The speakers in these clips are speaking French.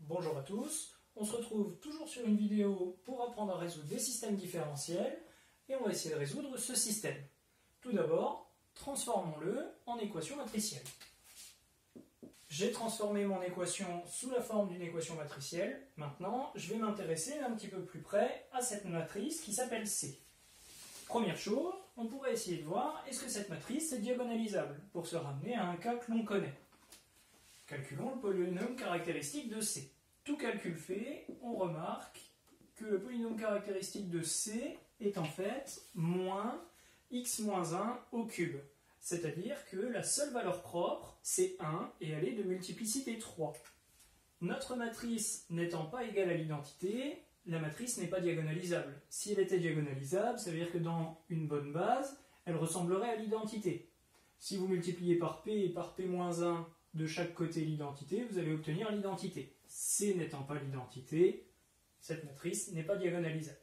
Bonjour à tous, on se retrouve toujours sur une vidéo pour apprendre à résoudre des systèmes différentiels et on va essayer de résoudre ce système. Tout d'abord, transformons-le en équation matricielle. J'ai transformé mon équation sous la forme d'une équation matricielle. Maintenant, je vais m'intéresser un petit peu plus près à cette matrice qui s'appelle C. Première chose, on pourrait essayer de voir est-ce que cette matrice est diagonalisable pour se ramener à un cas que l'on connaît. Calculons le polynôme caractéristique de C. Tout calcul fait, on remarque que le polynôme caractéristique de C est en fait moins x-1 au cube. C'est-à-dire que la seule valeur propre, c'est 1 et elle est de multiplicité 3. Notre matrice n'étant pas égale à l'identité, la matrice n'est pas diagonalisable. Si elle était diagonalisable, ça veut dire que dans une bonne base, elle ressemblerait à l'identité. Si vous multipliez par P et par P-1 de chaque côté l'identité, vous allez obtenir l'identité. C n'étant pas l'identité, cette matrice n'est pas diagonalisable.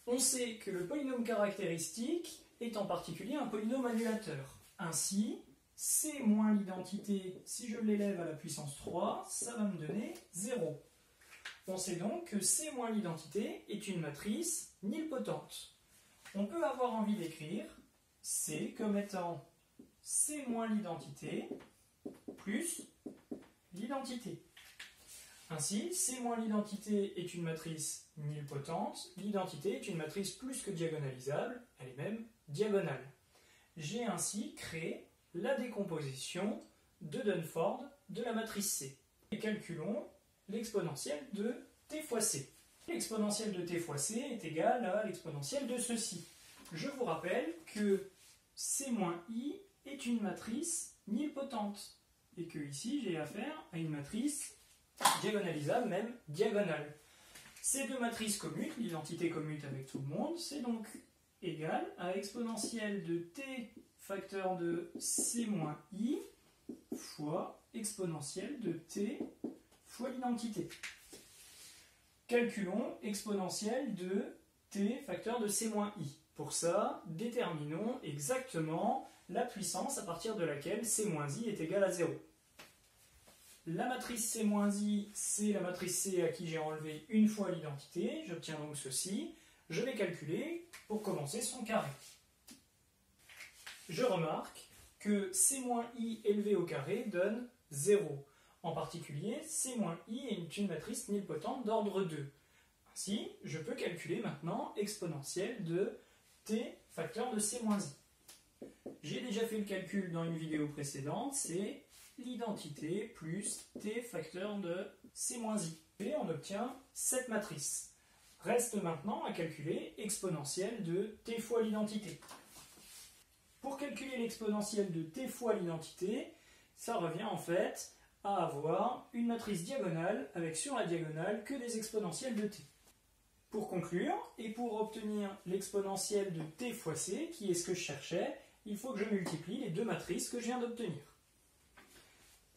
On sait que le polynôme caractéristique est en particulier un polynôme annulateur. Ainsi, C moins l'identité, si je l'élève à la puissance 3, ça va me donner 0. On sait donc que C moins l'identité est une matrice nilpotente. On peut avoir envie d'écrire C comme étant C moins l'identité plus l'identité. Ainsi, C moins l'identité est une matrice nilpotente, l'identité est une matrice plus que diagonalisable, elle est même diagonale. J'ai ainsi créé la décomposition de Dunford de la matrice C. Et calculons l'exponentielle de t fois c. L'exponentielle de t fois c est égale à l'exponentielle de ceci. Je vous rappelle que c moins i est une matrice nilpotente et que ici j'ai affaire à une matrice diagonalisable, même diagonale. Ces deux matrices commutent, l'identité commute avec tout le monde, c'est donc égal à exponentielle de t facteur de c moins i fois exponentielle de t fois l'identité. Calculons exponentielle de t facteur de c moins i. Pour ça, déterminons exactement la puissance à partir de laquelle c moins i est égal à 0. La matrice c moins i, c'est la matrice C à qui j'ai enlevé une fois l'identité. J'obtiens donc ceci. Je vais calculer, pour commencer, son carré. Je remarque que c moins i élevé au carré donne 0. En particulier, c moins i est une matrice nilpotente d'ordre 2. Ainsi, je peux calculer maintenant exponentielle de t facteur de c moins i. J'ai déjà fait le calcul dans une vidéo précédente, c'est l'identité plus t facteur de c moins i. Et on obtient cette matrice. Reste maintenant à calculer exponentielle de t fois l'identité. Pour calculer l'exponentielle de t fois l'identité, ça revient en fait à avoir une matrice diagonale avec sur la diagonale que des exponentielles de t. Pour conclure, et pour obtenir l'exponentielle de t fois c, qui est ce que je cherchais, il faut que je multiplie les deux matrices que je viens d'obtenir.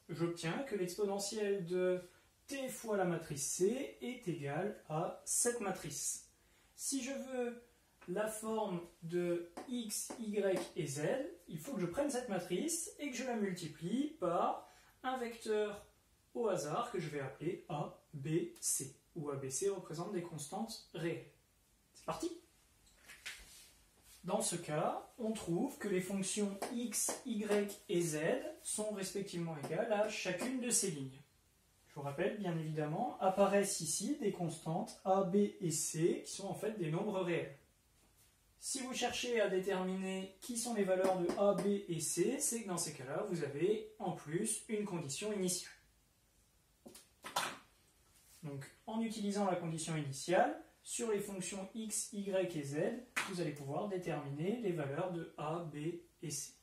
J'obtiens que l'exponentielle de t fois la matrice C est égale à cette matrice. Si je veux la forme de x, y et z, il faut que je prenne cette matrice et que je la multiplie par un vecteur au hasard que je vais appeler A, B, C, où A, B, C représentent des constantes réelles. C'est parti! Dans ce cas, on trouve que les fonctions x, y et z sont respectivement égales à chacune de ces lignes. Je vous rappelle, bien évidemment, apparaissent ici des constantes a, b et c qui sont en fait des nombres réels. Si vous cherchez à déterminer qui sont les valeurs de a, b et c, c'est que dans ces cas-là, vous avez en plus une condition initiale. Donc, en utilisant la condition initiale, sur les fonctions x, y et z, vous allez pouvoir déterminer les valeurs de a, b et c.